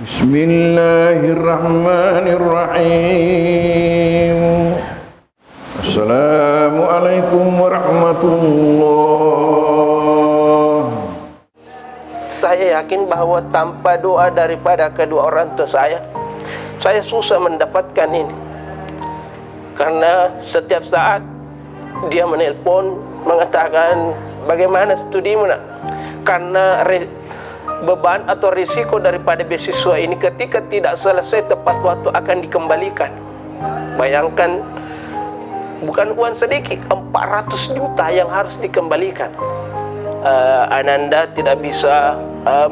Bismillahirrahmanirrahim. Assalamualaikum warahmatullah. Saya yakin bahwa tanpa doa daripada kedua orang tua saya susah mendapatkan ini. Karena setiap saat dia menelpon mengatakan, bagaimana studimu nak? Karena beban atau risiko daripada beasiswa ini ketika tidak selesai tepat waktu akan dikembalikan. Bayangkan, bukan uang sedikit, 400 juta yang harus dikembalikan. Ananda tidak bisa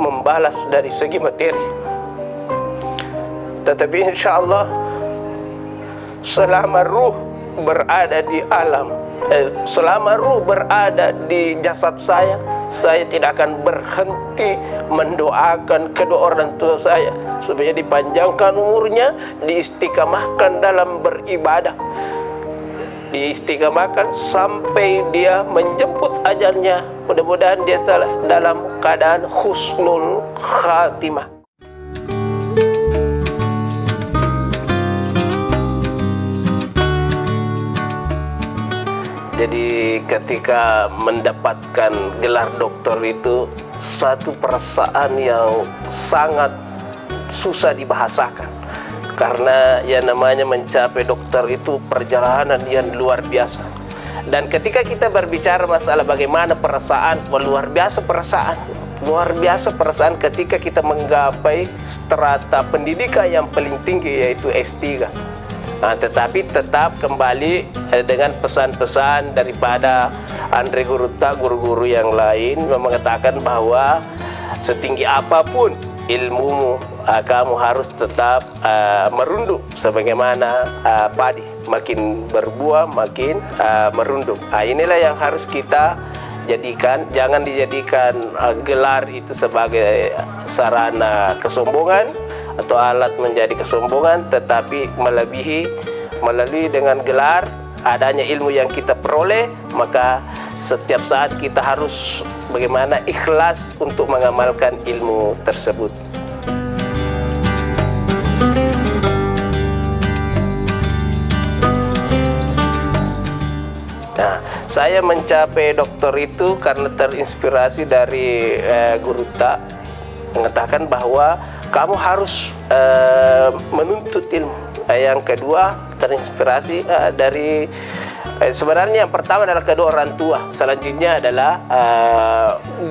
membalas dari segi materi, tetapi insya Allah selama ruh berada di alam, selama ruh berada di jasad saya tidak akan berhenti mendoakan kedua orang tua saya supaya dipanjangkan umurnya, diistiqamahkan dalam beribadah, diistiqamahkan sampai dia menjemput ajalnya. Mudah-mudahan dia dalam keadaan husnul khatimah. Jadi ketika mendapatkan gelar doktor itu satu perasaan yang sangat susah dibahasakan. Karena yang namanya mencapai dokter itu perjalanan yang luar biasa. Dan ketika kita berbicara masalah bagaimana perasaan, luar biasa perasaan ketika kita menggapai strata pendidikan yang paling tinggi, yaitu S3. Tetapi tetap kembali dengan pesan-pesan daripada Andre Guruta, guru-guru yang lain mengatakan bahwa setinggi apapun ilmumu, kamu harus tetap merunduk sebagaimana padi, makin berbuah makin merunduk. Inilah yang harus kita jadikan. Jangan dijadikan gelar itu sebagai sarana kesombongan atau alat menjadi kesombongan, tetapi melalui dengan gelar adanya ilmu yang kita peroleh, maka setiap saat kita harus bagaimana ikhlas untuk mengamalkan ilmu tersebut. Nah, saya mencapai doktor itu karena terinspirasi dari Guruta mengatakan bahwa kamu harus menuntut ilmu. Yang kedua, terinspirasi dari sebenarnya yang pertama adalah kedua orang tua. Selanjutnya adalah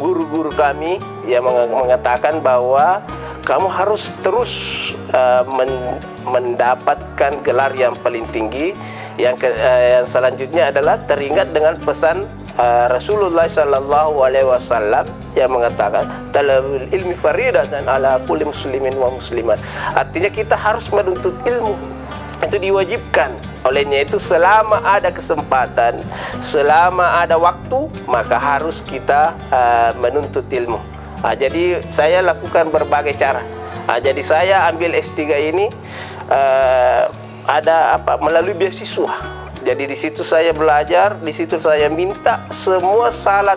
guru-guru kami yang mengatakan bahwa kamu harus terus mendapatkan gelar yang paling tinggi. Yang selanjutnya adalah teringat dengan pesan Rasulullah sallallahu alaihi wasallam yang mengatakan talabul ilmi faridatan ala kulli muslimin wa muslimat. Artinya kita harus menuntut ilmu, itu diwajibkan. Olehnya itu selama ada kesempatan, selama ada waktu, maka harus kita menuntut ilmu. Jadi saya lakukan berbagai cara. Jadi saya ambil S3 ini melalui beasiswa. Jadi di situ saya belajar, di situ saya minta semua saya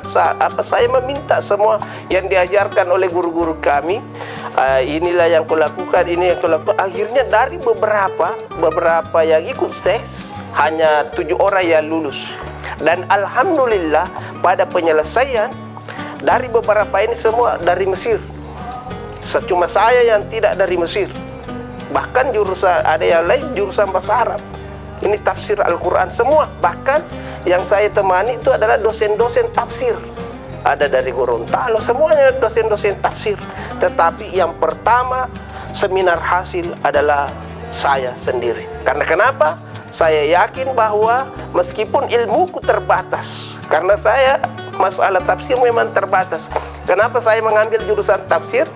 meminta semua yang diajarkan oleh guru-guru kami. Inilah yang kulakukan, ini yang kulakukan. Akhirnya dari beberapa yang ikut tes, hanya 7 orang yang lulus. Dan alhamdulillah pada penyelesaian dari beberapa ini semua dari Mesir. Cuma saya yang tidak dari Mesir. Bahkan jurusan ada yang lain jurusan bahasa Arab. Ini tafsir Al-Quran semua. Bahkan yang saya temani itu adalah dosen-dosen tafsir. Ada dari Gorontalo, semuanya dosen-dosen tafsir. Tetapi yang pertama seminar hasil adalah saya sendiri. Karena kenapa? Saya yakin bahwa meskipun ilmuku terbatas, karena saya masalah tafsir memang terbatas. Kenapa saya mengambil jurusan tafsir?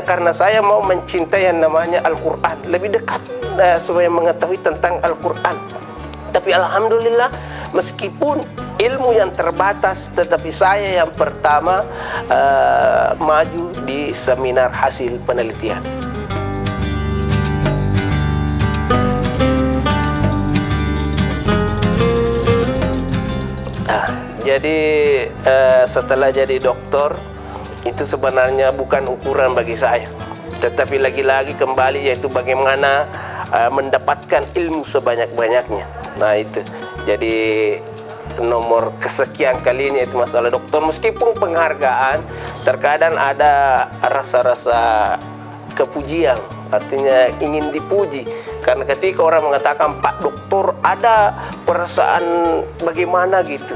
Karena saya mau mencintai yang namanya Al-Quran, lebih dekat supaya mengetahui tentang Al-Quran. Tapi alhamdulillah, meskipun ilmu yang terbatas, tetapi saya yang pertama maju di seminar hasil penelitian. Jadi setelah jadi doktor itu sebenarnya bukan ukuran bagi saya. tetapi lagi-lagi kembali yaitu bagaimana mendapatkan ilmu sebanyak-banyaknya. Nah itu, jadi nomor kesekian kalinya itu masalah dokter. Meskipun penghargaan, terkadang ada rasa-rasa kepujian, artinya ingin dipuji. Karena ketika orang mengatakan Pak Doktor, ada perasaan bagaimana gitu,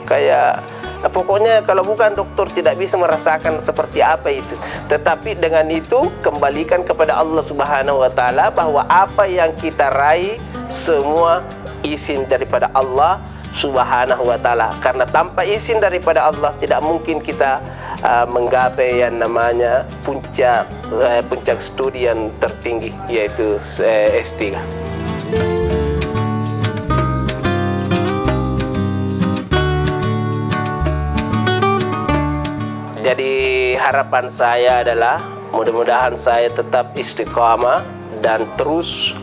kayak pokoknya kalau bukan dokter tidak bisa merasakan seperti apa itu. Tetapi dengan itu kembalikan kepada Allah Subhanahu wa taala bahwa apa yang kita raih semua izin daripada Allah Subhanahu wa taala. Karena tanpa izin daripada Allah tidak mungkin kita menggapai yang namanya puncak studi yang tertinggi, yaitu S3. Jadi harapan saya adalah mudah-mudahan saya tetap istiqamah dan terus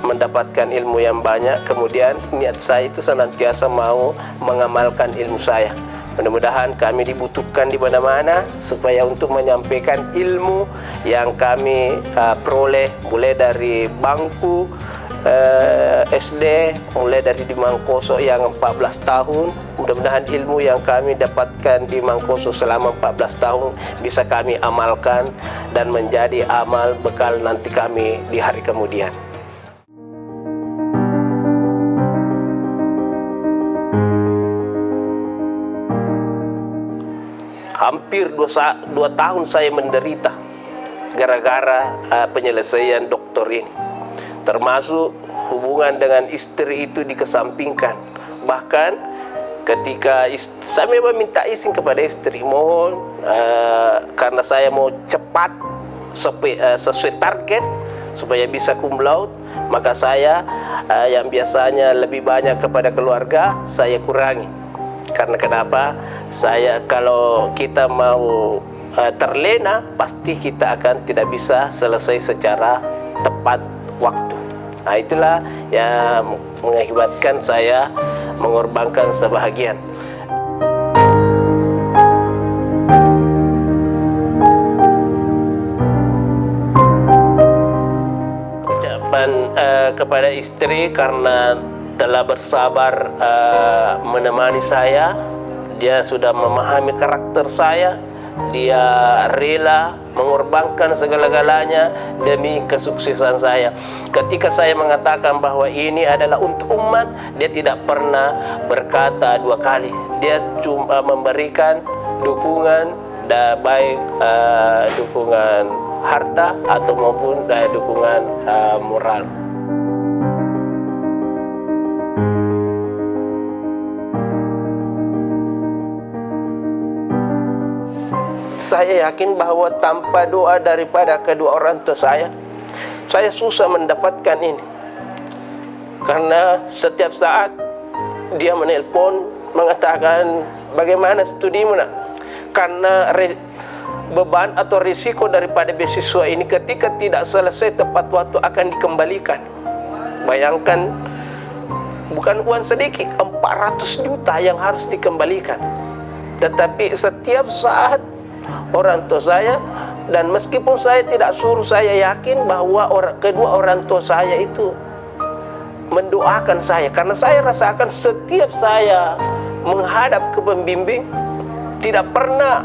mendapatkan ilmu yang banyak. Kemudian niat saya itu senantiasa mau mengamalkan ilmu saya. Mudah-mudahan kami dibutuhkan di mana-mana supaya untuk menyampaikan ilmu yang kami peroleh mulai dari bangku SD, mulai dari di Mangkoso yang 14 tahun. Mudah-mudahan ilmu yang kami dapatkan di Mangkoso selama 14 tahun bisa kami amalkan dan menjadi amal bekal nanti kami di hari kemudian. Hampir 2 tahun saya menderita gara-gara penyelesaian doktor ini. Termasuk hubungan dengan istri itu dikesampingkan. Bahkan ketika saya memang minta izin kepada istri, mohon karena saya mau cepat sesuai target supaya bisa cum laude, maka saya yang biasanya lebih banyak kepada keluarga saya kurangi. Karena kenapa? Saya kalau kita mau terlena, pasti kita akan tidak bisa selesai secara tepat waktu. Nah itulah yang mengakibatkan saya mengorbankan sebahagian. Ucapan kepada istri karena telah bersabar menemani saya. Dia sudah memahami karakter saya. Dia rela mengorbankan segala-galanya demi kesuksesan saya. Ketika saya mengatakan bahwa ini adalah untuk umat, dia tidak pernah berkata dua kali. Dia cuma memberikan dukungan, baik dukungan harta atau maupun dukungan moral. Saya yakin bahwa tanpa doa daripada kedua orang tua saya susah mendapatkan ini. Karena setiap saat dia menelpon mengatakan, bagaimana studimu nak? Karena beban atau risiko daripada beasiswa ini ketika tidak selesai tepat waktu akan dikembalikan. Bayangkan, bukan uang sedikit, 400 juta yang harus dikembalikan. Tetapi setiap saat orang tua saya, dan meskipun saya tidak suruh, saya yakin bahwa kedua orang tua saya itu mendoakan saya. Karena saya rasakan setiap saya menghadap ke pembimbing tidak pernah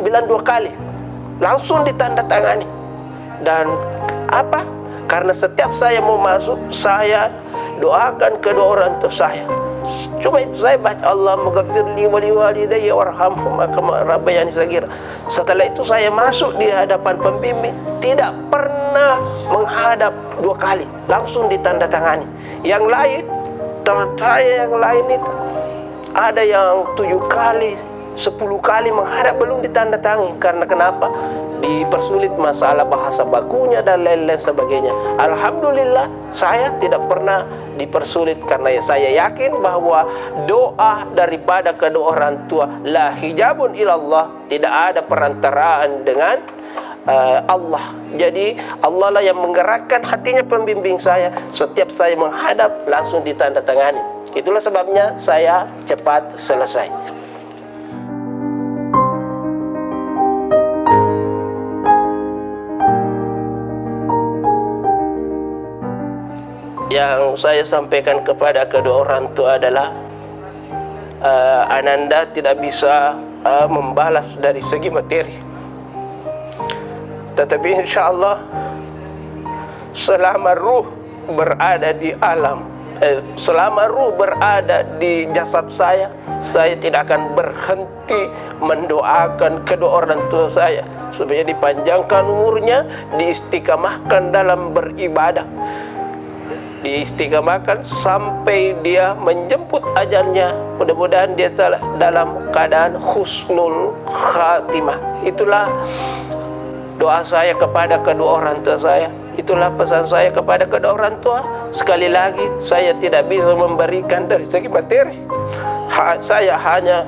bilang dua kali, langsung ditandatangani. Dan apa? Karena setiap saya mau masuk, saya doakan kedua orang tua saya. Cuma itu saya baca Allahumma ghafirli wa liwalidayya warhamhuma kama rabbayani shaghira. Setelah itu saya masuk di hadapan pembimbing, tidak pernah menghadap dua kali, langsung ditandatangani. Yang lain, teman saya yang lain itu ada yang 7 kali, 10 kali menghadap belum ditandatangani. Karena kenapa? Dipersulit masalah bahasa bakunya dan lain-lain sebagainya. Alhamdulillah saya tidak pernah dipersulit, karena saya yakin bahwa doa daripada kedua orang tua la hijabun ilallah, tidak ada perantaraan dengan Allah. Jadi Allah lah yang menggerakkan hatinya pembimbing saya. Setiap saya menghadap langsung ditandatangani. Itulah sebabnya saya cepat selesai. yang saya sampaikan kepada kedua orang tua adalah Ananda tidak bisa membalas dari segi materi, tetapi insya Allah selama ruh berada di alam, selama ruh berada di jasad saya tidak akan berhenti mendoakan kedua orang tua saya supaya dipanjangkan umurnya, diistiqamahkan dalam beribadah, diistiqamahkan sampai dia menjemput ajalnya. Mudah-mudahan dia dalam keadaan husnul khatimah. Itulah doa saya kepada kedua orang tua saya. Itulah pesan saya kepada kedua orang tua. Sekali lagi, saya tidak bisa memberikan dari segi materi. Saya hanya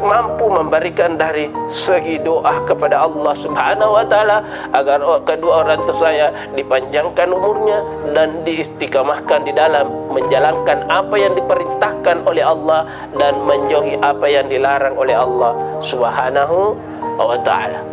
mampu memberikan dari segi doa kepada Allah Subhanahu wa Ta'ala agar kedua orang tua saya dipanjangkan umurnya dan diistiqamahkan di dalam menjalankan apa yang diperintahkan oleh Allah dan menjauhi apa yang dilarang oleh Allah Subhanahu wa Ta'ala.